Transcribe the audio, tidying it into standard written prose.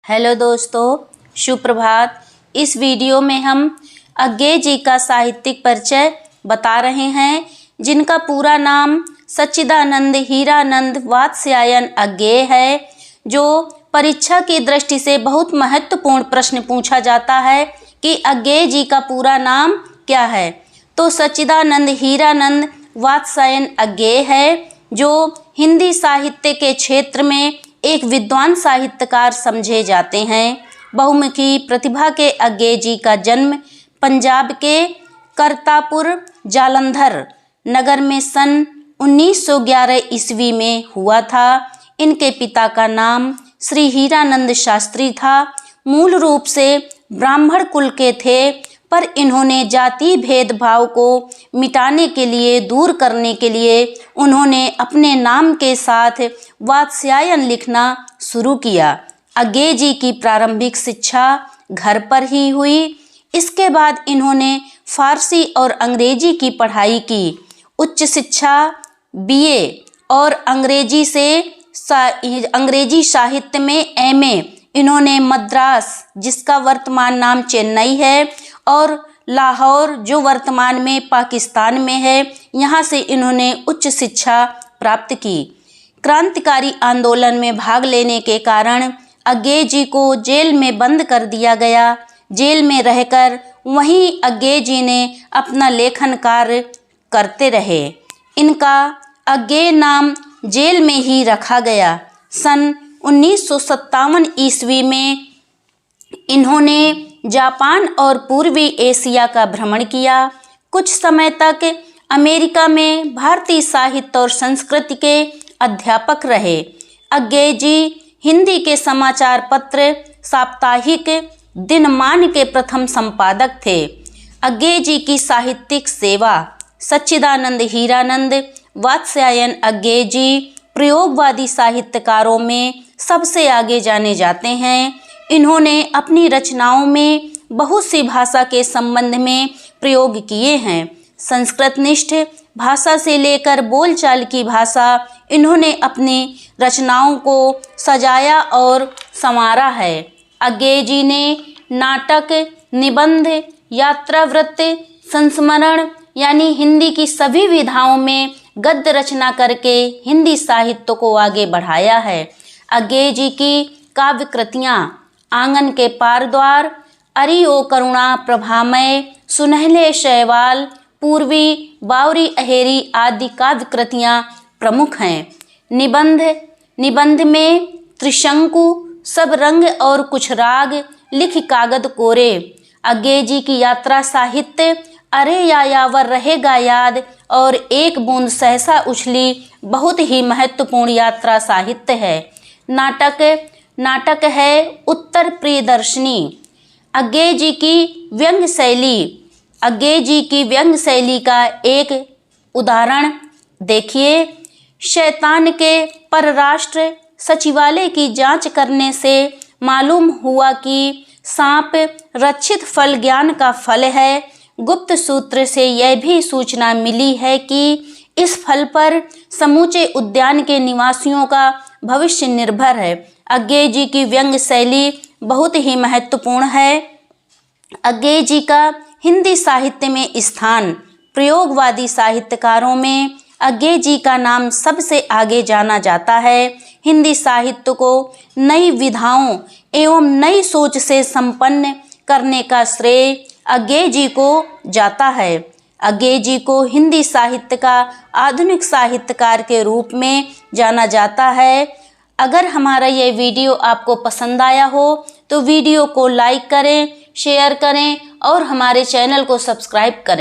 Hello दोस्तों, सुप्रभात। इस वीडियो में हम अज्ञे जी का साहित्यिक परिचय बता रहे हैं, जिनका पूरा नाम सच्चिदानंद हीरानंद वात्स्यायन अज्ञे है। जो परीक्षा की दृष्टि से बहुत महत्वपूर्ण प्रश्न पूछा जाता है कि अज्ञे जी का पूरा नाम क्या है, तो सच्चिदानंद हीरानंद वात्स्यायन अज्ञे है, जो हिंदी साहित्य के क्षेत्र में एक विद्वान साहित्यकार समझे जाते हैं। बहुमुखी प्रतिभा के अज्ञे जी का जन्म पंजाब के करतापुर जालंधर नगर में सन 1911 ईस्वी में हुआ था। इनके पिता का नाम श्री हीरानंद शास्त्री था। मूल रूप से ब्राह्मण कुल के थे, पर इन्होंने जाति भेदभाव को मिटाने के लिए, दूर करने के लिए उन्होंने अपने नाम के साथ वात्स्यायन लिखना शुरू किया। अज्ञे जी की प्रारंभिक शिक्षा घर पर ही हुई। इसके बाद इन्होंने फारसी और अंग्रेजी की पढ़ाई की। उच्च शिक्षा बीए और अंग्रेजी साहित्य में एमए इन्होंने मद्रास, जिसका वर्तमान नाम चेन्नई है, और लाहौर, जो वर्तमान में पाकिस्तान में है, यहाँ से इन्होंने उच्च शिक्षा प्राप्त की। क्रांतिकारी आंदोलन में भाग लेने के कारण अज्ञे जी को जेल में बंद कर दिया गया। जेल में रहकर वहीं अज्ञे जी ने अपना लेखन कार्य करते रहे। इनका अज्ञे नाम जेल में ही रखा गया। सन 1957 ईस्वी में इन्होंने जापान और पूर्वी एशिया का भ्रमण किया। कुछ समय तक अमेरिका में भारतीय साहित्य और संस्कृति के अध्यापक रहे। अज्ञे जी हिंदी के समाचार पत्र साप्ताहिक दिनमान के प्रथम संपादक थे। अज्ञे जी की साहित्यिक सेवा। सच्चिदानंद हीरानंद वात्स्यायन अज्ञे जी प्रयोगवादी साहित्यकारों में सबसे आगे जाने जाते हैं। इन्होंने अपनी रचनाओं में बहुत सी भाषा के संबंध में प्रयोग किए हैं। संस्कृतनिष्ठ भाषा से लेकर बोलचाल की भाषा, इन्होंने अपनी रचनाओं को सजाया और संवारा है। अज्ञे जी ने नाटक, निबंध, यात्रावृत्त, संस्मरण यानी हिंदी की सभी विधाओं में गद्य रचना करके हिंदी साहित्य को आगे बढ़ाया है। अज्ञे जी की काव्य कृतियाँ आंगन के पार द्वार, अरि ओ करुणा प्रभामय, सुनहले शैवाल, पूर्वी, बावरी अहेरी आदि काव्य कृतियाँ प्रमुख हैं। निबंध में त्रिशंकु, सब रंग और कुछ राग, लिख कागद कोरे। अज्ञे जी की यात्रा साहित्य अरे यायावर रहेगा याद और एक बूंद सहसा उछली बहुत ही महत्वपूर्ण यात्रा साहित्य है। नाटक है उत्तर प्रियदर्शनी। अज्ञे जी की व्यंग्य शैली। अज्ञे जी की व्यंग्य शैली का एक उदाहरण देखिए। शैतान के परराष्ट्र सचिवालय की जांच करने से मालूम हुआ कि सांप रक्षित फल ज्ञान का फल है। गुप्त सूत्र से यह भी सूचना मिली है कि इस फल पर समूचे उद्यान के निवासियों का भविष्य निर्भर है। अज्ञे जी की व्यंग्य शैली बहुत ही महत्वपूर्ण है। अज्ञे जी का हिंदी साहित्य में स्थान। प्रयोगवादी साहित्यकारों में अज्ञे जी का नाम सबसे आगे जाना जाता है। हिंदी साहित्य को नई विधाओं एवं नई सोच से संपन्न करने का श्रेय अज्ञे जी को जाता है। अज्ञे जी को हिंदी साहित्य का आधुनिक साहित्यकार के रूप में जाना जाता है। अगर हमारा ये वीडियो आपको पसंद आया हो तो वीडियो को लाइक करें, शेयर करें और हमारे चैनल को सब्सक्राइब करें।